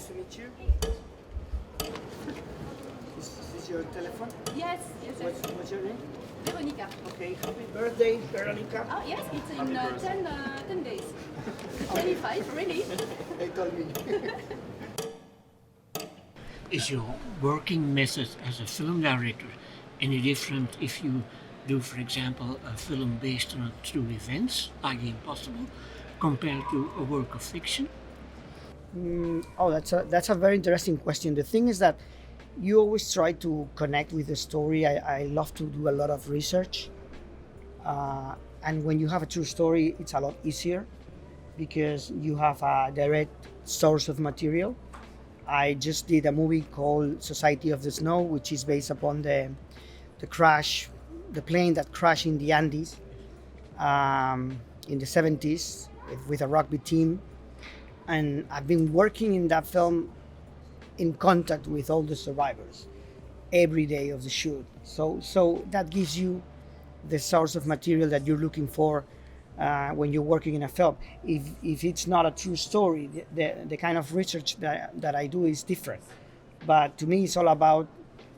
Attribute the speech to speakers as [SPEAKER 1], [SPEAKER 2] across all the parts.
[SPEAKER 1] Nice to meet you. Is this your telephone?
[SPEAKER 2] Yes, yes, yes.
[SPEAKER 1] What's your name?
[SPEAKER 2] Veronica.
[SPEAKER 1] Okay, happy birthday, Veronica.
[SPEAKER 2] Oh, yes, it's in 10 days. 25, really?
[SPEAKER 1] They told me.
[SPEAKER 3] Is your working method as a film director any different if you do, for example, a film based on true events, like The Impossible, compared to a work of fiction?
[SPEAKER 1] That's a very interesting question. The thing is that you always try to connect with the story. I love to do a lot of research. And when you have a true story, it's a lot easier because you have a direct source of material. I just did a movie called Society of the Snow, which is based upon the plane that crashed in the Andes in the 70s with a rugby team. And I've been working in that film in contact with all the survivors every day of the shoot. So that gives you the source of material that you're looking for when you're working in a film. If it's not a true story, the kind of research that I do is different. But to me, it's all about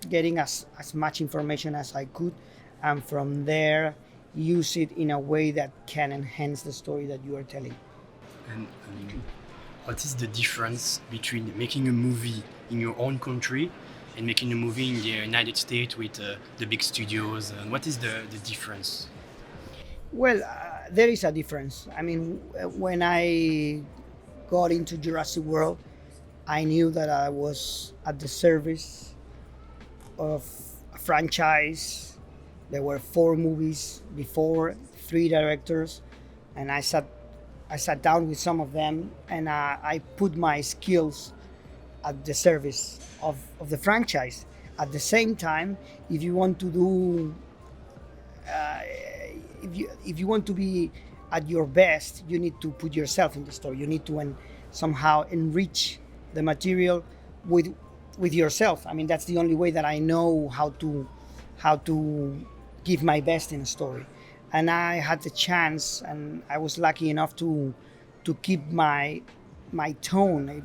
[SPEAKER 1] getting as much information as I could, and from there, use it in a way that can enhance the story that you are telling.
[SPEAKER 4] And what is the difference between making a movie in your own country and making a movie in the United States with the big studios? And what is the difference?
[SPEAKER 1] Well, there is a difference. I mean, when I got into Jurassic World, I knew that I was at the service of a franchise. There were 4 movies before, 3 directors, and I sat down with some of them, and I put my skills at the service of the franchise. At the same time, if you want to do, if you want to be at your best, you need to put yourself in the story. You need to somehow enrich the material with yourself. I mean, that's the only way that I know how to give my best in a story. And I had the chance, and I was lucky enough to keep my tone.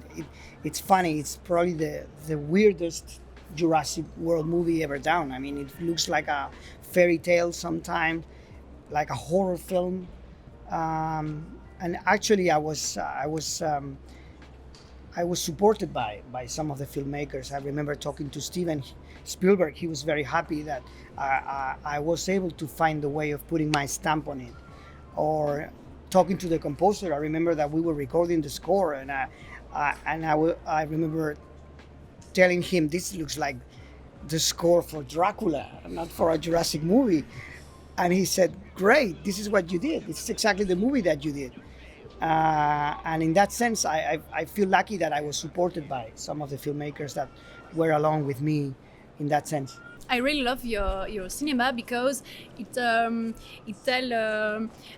[SPEAKER 1] It's funny. It's probably the weirdest Jurassic World movie ever done. I mean, it looks like a fairy tale sometimes, like a horror film. And actually, I was supported by some of the filmmakers. I remember talking to Steven Spielberg. He was very happy that I was able to find a way of putting my stamp on it. Or talking to the composer, I remember that we were recording the score, and I remember telling him, this looks like the score for Dracula, not for a Jurassic movie. And he said, great, this is what you did. This is exactly the movie that you did. And in that sense, I feel lucky that I was supported by some of the filmmakers that were along with me in that sense.
[SPEAKER 2] I really love your cinema because it tells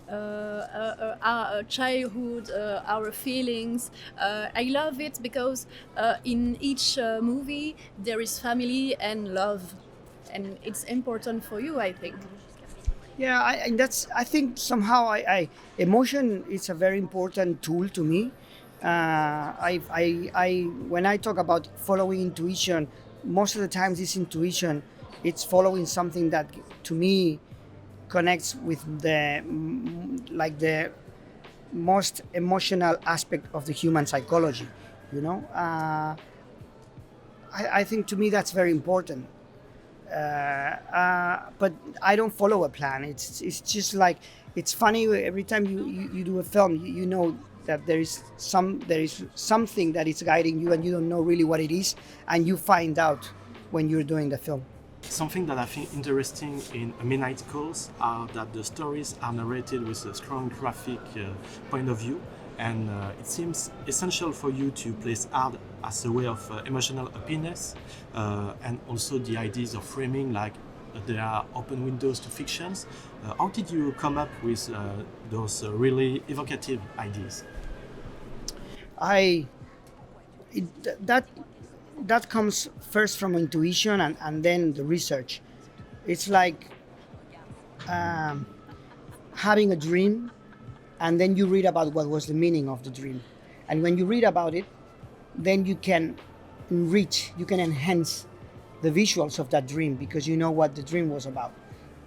[SPEAKER 2] our childhood, our feelings. I love it because in each movie there is family and love, and it's important for you, I think.
[SPEAKER 1] Yeah, I think somehow emotion is a very important tool to me. When I talk about following intuition, most of the times this intuition, it's following something that to me connects with the most emotional aspect of the human psychology, you know. I think to me that's very important. But I don't follow a plan. It's just like, it's funny, every time you do a film, you know that there is something that is guiding you, and you don't know really what it is, and you find out when you're doing the film.
[SPEAKER 5] Something that I think interesting in Midnight Calls are that the stories are narrated with a strong graphic point of view, and it seems essential for you to place art as a way of emotional happiness, and also the ideas of framing, like there are open windows to fictions. How did you come up with those really evocative ideas?
[SPEAKER 1] That comes first from intuition and then the research. It's like having a dream, and then you read about what was the meaning of the dream. And when you read about it, then you can enrich, you can enhance the visuals of that dream because you know what the dream was about.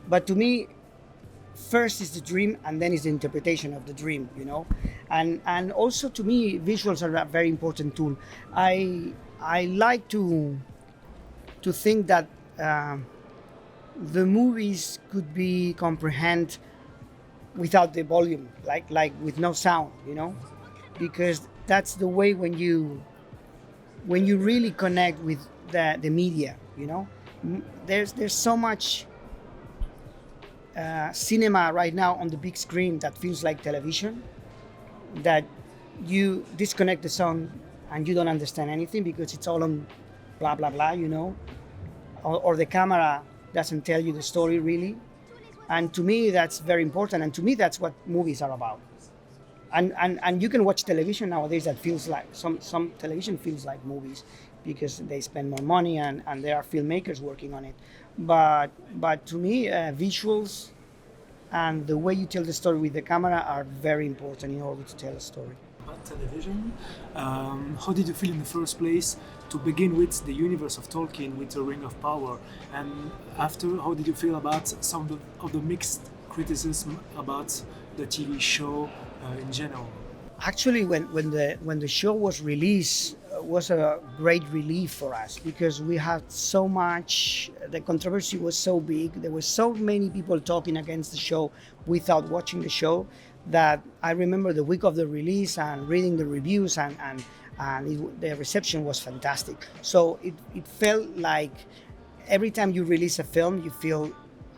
[SPEAKER 1] But to me, first is the dream and then is the interpretation of the dream, you know. And also to me, visuals are a very important tool. I like to think that the movies could be comprehend without the volume, like with no sound, you know, because that's the way when you really connect with the media, you know. There's so much cinema right now on the big screen that feels like television, that you disconnect the sound and you don't understand anything because it's all on blah blah blah, you know, or the camera doesn't tell you the story really. And to me that's very important, and to me that's what movies are about. And you can watch television nowadays that feels like some television feels like movies because they spend more money and there are filmmakers working on it. But to me, visuals and the way you tell the story with the camera are very important in order to tell a story.
[SPEAKER 6] About television, how did you feel in the first place to begin with the universe of Tolkien with the Ring of Power, and after, how did you feel about some of the mixed criticism about the TV show in general?
[SPEAKER 1] Actually, when the show was released, was a great relief for us because we had so much. The controversy was so big. There were so many people talking against the show without watching the show that I remember the week of the release and reading the reviews and the reception was fantastic. So it felt like every time you release a film, you feel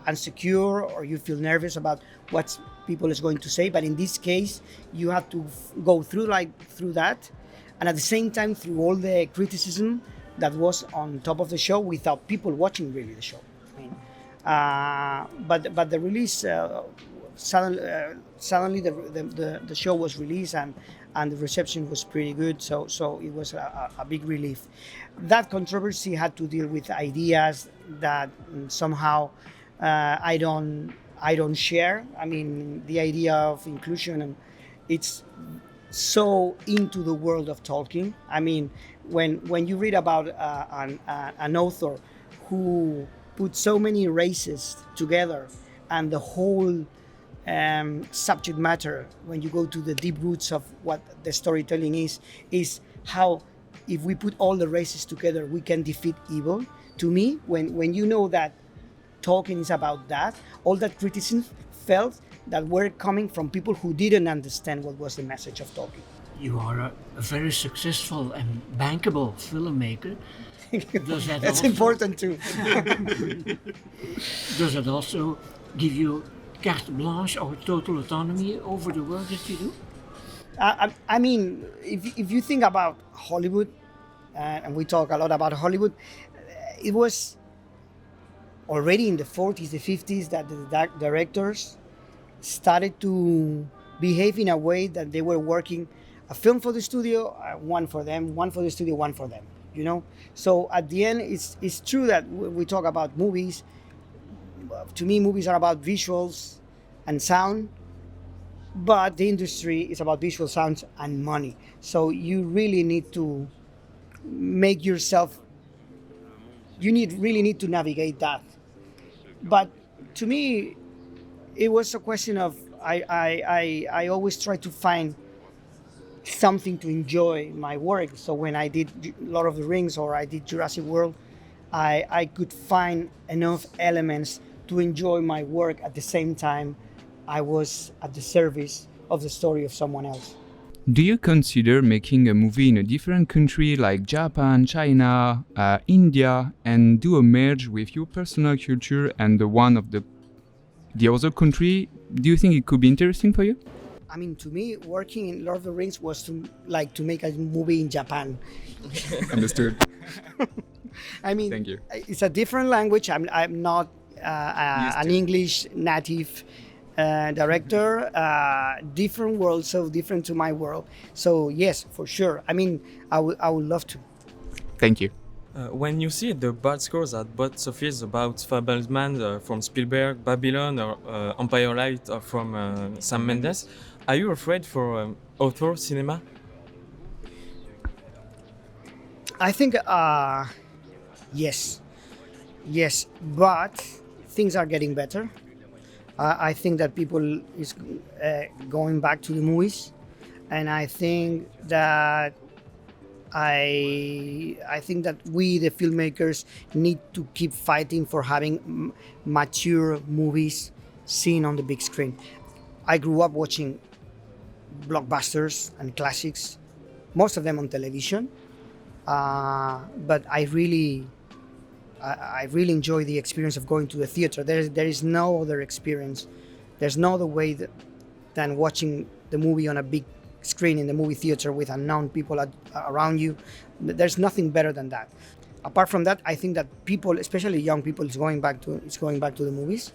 [SPEAKER 1] insecure or you feel nervous about what people is going to say. But in this case, you have to go through that, and at the same time through all the criticism that was on top of the show without people watching really the show. I mean, but the release suddenly the show was released and the reception was pretty good. So it was a big relief. That controversy had to deal with ideas that somehow I don't share. I mean, the idea of inclusion, and it's so into the world of Tolkien. I mean, when you read about an author who put so many races together and the whole subject matter, when you go to the deep roots of what the storytelling is how if we put all the races together, we can defeat evil. To me, when you know that Tolkien is about that, all that criticism felt that were coming from people who didn't understand what was the message of Tolkien.
[SPEAKER 3] You are a very successful and bankable filmmaker. Does that
[SPEAKER 1] That's
[SPEAKER 3] also,
[SPEAKER 1] important too.
[SPEAKER 3] Does it also give you carte blanche or total autonomy over the work that you do?
[SPEAKER 1] I mean, if you think about Hollywood, and we talk a lot about Hollywood, it was already in the 40s, the 50s that the directors started to behave in a way that they were working a film for the studio, one for them, one for the studio, one for them, you know? So at the end, it's true that we talk about movies. To me, movies are about visuals and sound, but the industry is about visual sounds and money. So you really need to make yourself, really need to navigate that. But to me, it was a question of, I always try to find something to enjoy my work. So when I did Lord of the Rings or I did Jurassic World, I could find enough elements to enjoy my work at the same time I was at the service of the story of someone else.
[SPEAKER 7] Do you consider making a movie in a different country like Japan, China, India, and do a merge with your personal culture and the one of the other country? Do you think it could be interesting for you?
[SPEAKER 1] I mean, to me, working in Lord of the Rings was to make a movie in Japan.
[SPEAKER 7] Understood.
[SPEAKER 1] I mean,
[SPEAKER 7] Thank you.
[SPEAKER 1] It's a different language. I'm not an English native director. Different world, so different to my world. So yes, for sure. I mean, I would love to.
[SPEAKER 7] Thank you.
[SPEAKER 8] When you see the bad scores at box office about Fabelman from Spielberg, Babylon, or Empire Light from Sam Mendes, are you afraid for author cinema?
[SPEAKER 1] I think yes, but things are getting better. I think that people is going back to the movies, and I think that I think that we, the filmmakers, need to keep fighting for having mature movies seen on the big screen. I grew up watching blockbusters and classics, most of them on television, but I really enjoy the experience of going to the theater. There is no other experience. There's no other way than watching the movie on a big screen in the movie theater with unknown people around you. There's nothing better than that. Apart from that, I think that people, especially young people, are going back to the movies,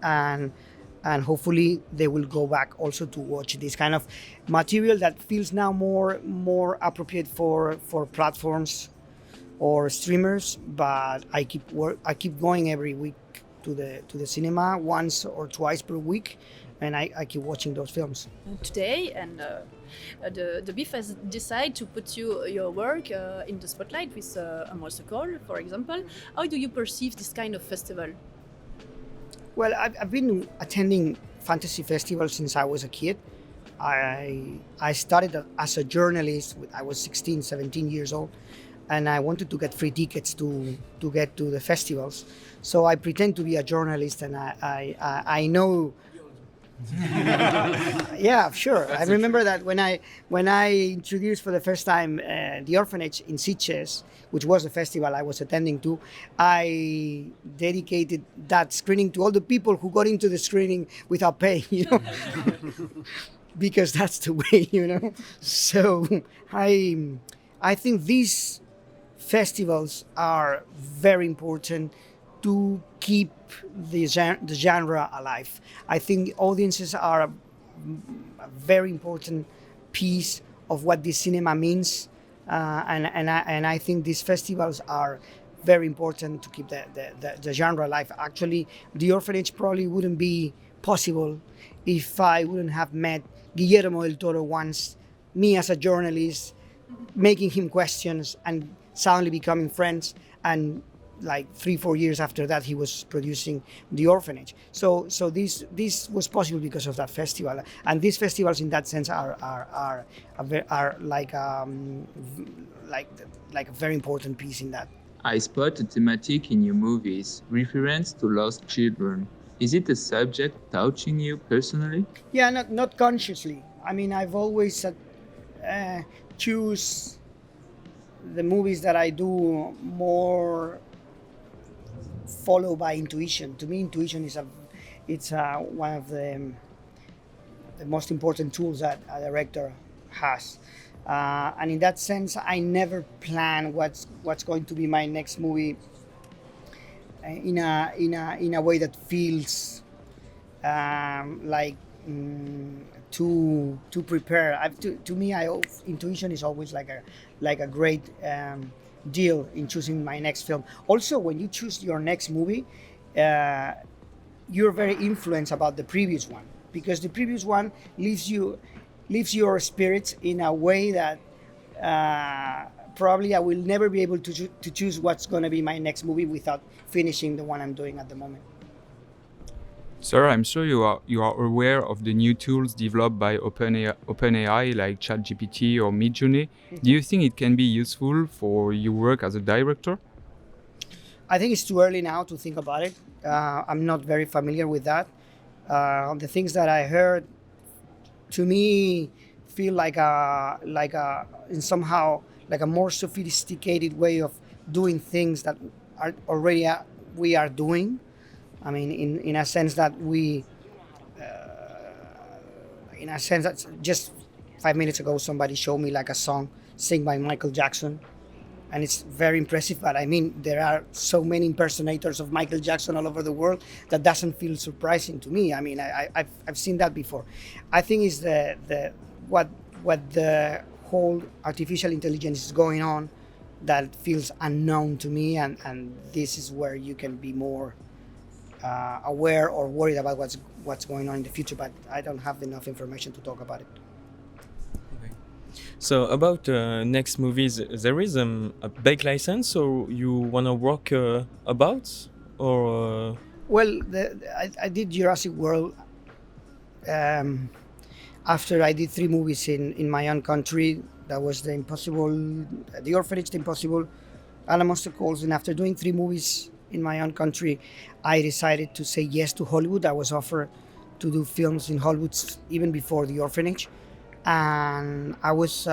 [SPEAKER 1] and hopefully they will go back also to watch this kind of material that feels now more appropriate for platforms or streamers. But I keep going every week to the cinema once or twice per week, and I keep watching those films.
[SPEAKER 2] Today, and the Biff has decided to put your work in the spotlight with a musical, for example. How do you perceive this kind of festival?
[SPEAKER 1] Well, I've been attending fantasy festivals since I was a kid. I started as a journalist. I was 16, 17 years old, and I wanted to get free tickets to get to the festivals. So I pretend to be a journalist, and I know. Yeah, sure. I remember that when I introduced for the first time the orphanage in Sitges, which was a festival I was attending to, I dedicated that screening to all the people who got into the screening without paying, because that's the way, So I think these festivals are very important to keep the genre alive. I think audiences are a very important piece of what this cinema means, and I think these festivals are very important to keep the genre alive. Actually, The Orphanage probably wouldn't be possible if I wouldn't have met Guillermo del Toro once, me as a journalist, making him questions and suddenly becoming friends, and like 3-4 years after that, he was producing The Orphanage. So this was possible because of that festival, and these festivals, in that sense, are like a very important piece in that.
[SPEAKER 7] I spot a thematic in your movies, reference to lost children. Is it a subject touching you personally?
[SPEAKER 1] Yeah, not consciously. I mean, I've always choose the movies that I do more followed by intuition. To me, intuition is one of the most important tools that a director has, and in that sense, I never plan what's going to be my next movie in a way that feels to prepare. To me, intuition is always like a great deal in choosing my next film. Also, when you choose your next movie, you're very influenced about the previous one, because the previous one leaves your spirits in a way that probably I will never be able to choose what's going to be my next movie without finishing the one I'm doing at the moment.
[SPEAKER 7] Sir, I'm sure you are aware of the new tools developed by OpenAI like ChatGPT or Midjourney. Do you think it can be useful for your work as a director?
[SPEAKER 1] I think it's too early now to think about it. I'm not very familiar with that. The things that I heard, to me, feel like a more sophisticated way of doing things that are already we are doing. I mean, in a sense that just 5 minutes ago, somebody showed me like a song sung by Michael Jackson, and it's very impressive. But I mean, there are so many impersonators of Michael Jackson all over the world that doesn't feel surprising to me. I mean, I've seen that before. I think is what the whole artificial intelligence is going on that feels unknown to me, and this is where you can be more aware or worried about what's going on in the future, but I don't have enough information to talk about it.
[SPEAKER 8] Okay. So about next movies, there is a big license, so you wanna work about or?
[SPEAKER 1] Well, I did Jurassic World after I did 3 movies in my own country. That was The Impossible, The Orphanage, The Impossible, and Monster Calls. And after doing 3 movies in my own country, I decided to say yes to Hollywood. I was offered to do films in Hollywood even before The Orphanage, and I was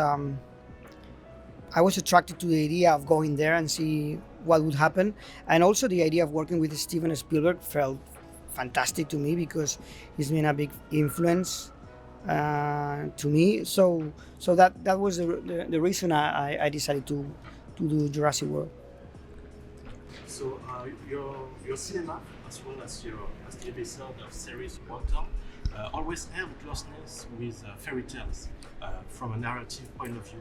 [SPEAKER 1] attracted to the idea of going there and see what would happen, and also the idea of working with Steven Spielberg felt fantastic to me because he's been a big influence to me. So that was the reason I decided to do Jurassic World.
[SPEAKER 5] So your cinema, as well as the episode of series Ronde, always have closeness with fairy tales from a narrative point of view.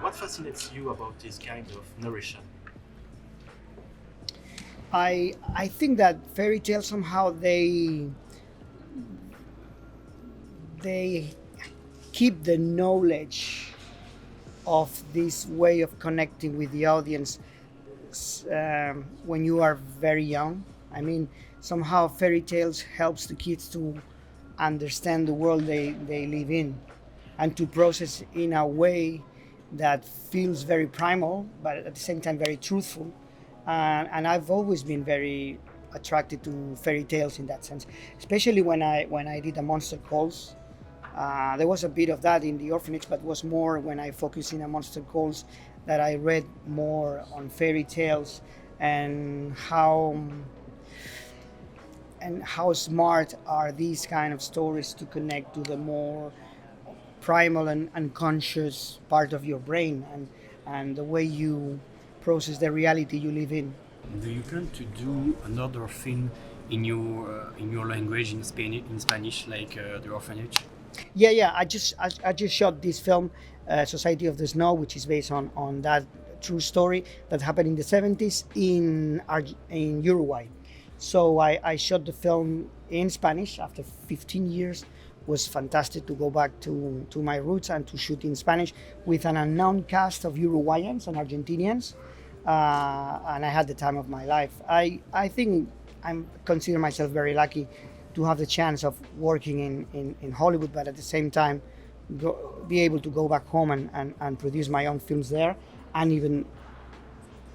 [SPEAKER 5] What fascinates you about this kind of narration?
[SPEAKER 1] I think that fairy tales somehow they keep the knowledge of this way of connecting with the audience when you are very young. I mean, somehow fairy tales helps the kids to understand the world they live in and to process in a way that feels very primal, but at the same time very truthful. And I've always been very attracted to fairy tales in that sense, especially when I did A Monster Calls. There was a bit of that in The Orphanage, but was more when I focused in A Monster Calls that I read more on fairy tales and how smart are these kind of stories to connect to the more primal and unconscious part of your brain and the way you process the reality you live in.
[SPEAKER 4] Do you plan to do another film in your language in Spanish, like The Orphanage?
[SPEAKER 1] Yeah. I just shot this film, Society of the Snow, which is based on that true story that happened in the 70s in Uruguay. So I shot the film in Spanish after 15 years. It was fantastic to go back to my roots and to shoot in Spanish with an unknown cast of Uruguayans and Argentinians. And I had the time of my life. I think I consider myself very lucky to have the chance of working in Hollywood, but at the same time be able to go back home and produce my own films there and even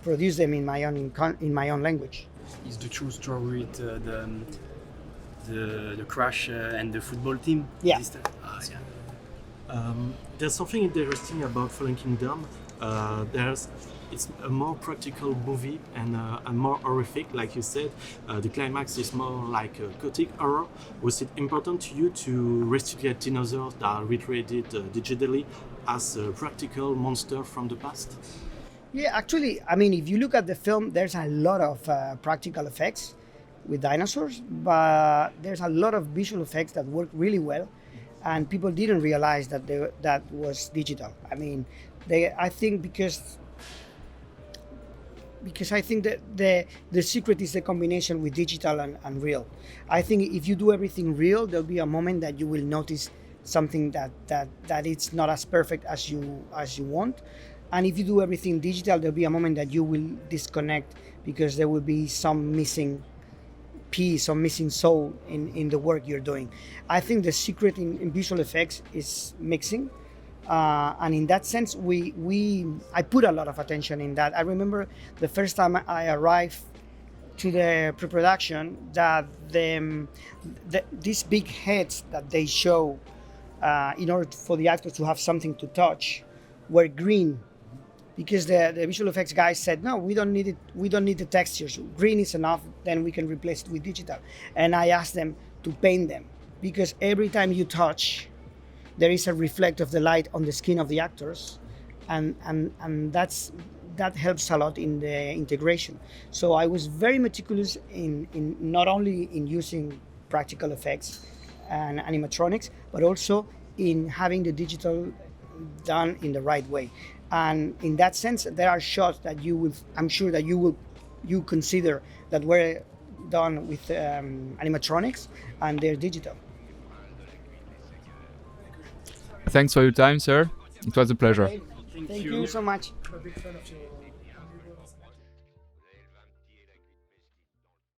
[SPEAKER 1] produce them in my own language.
[SPEAKER 4] Is the true story the crash and the football team?
[SPEAKER 1] Yeah.
[SPEAKER 5] There's something interesting about Fallen Kingdom. It's a more practical movie and more horrific, like you said. The climax is more like a gothic horror. Was it important to you to restitute dinosaurs that are recreated digitally as a practical monster from the past?
[SPEAKER 1] Yeah, actually, I mean, if you look at the film, there's a lot of practical effects with dinosaurs, but there's a lot of visual effects that work really well, and people didn't realize that that was digital. I mean, I think because I think that the secret is the combination with digital and real. I think if you do everything real, there'll be a moment that you will notice something that it's not as perfect as you want. And if you do everything digital, there'll be a moment that you will disconnect because there will be some missing piece or missing soul in the work you're doing. I think the secret in visual effects is mixing. And in that sense, I put a lot of attention in that. I remember the first time I arrived to the pre-production that these big heads that they show in order for the actors to have something to touch were green, because the visual effects guys said, no, we don't need it. We don't need the textures. Green is enough. Then we can replace it with digital. And I asked them to paint them, because every time you touch, there is a reflect of the light on the skin of the actors, and that helps a lot in the integration. So I was very meticulous in not only in using practical effects and animatronics, but also in having the digital done in the right way. And in that sense, there are shots that I'm sure that you consider that were done with animatronics and they're digital.
[SPEAKER 7] Thanks for your time, sir. It was a pleasure.
[SPEAKER 1] Thank you so much.
[SPEAKER 6] I'm a big fan of your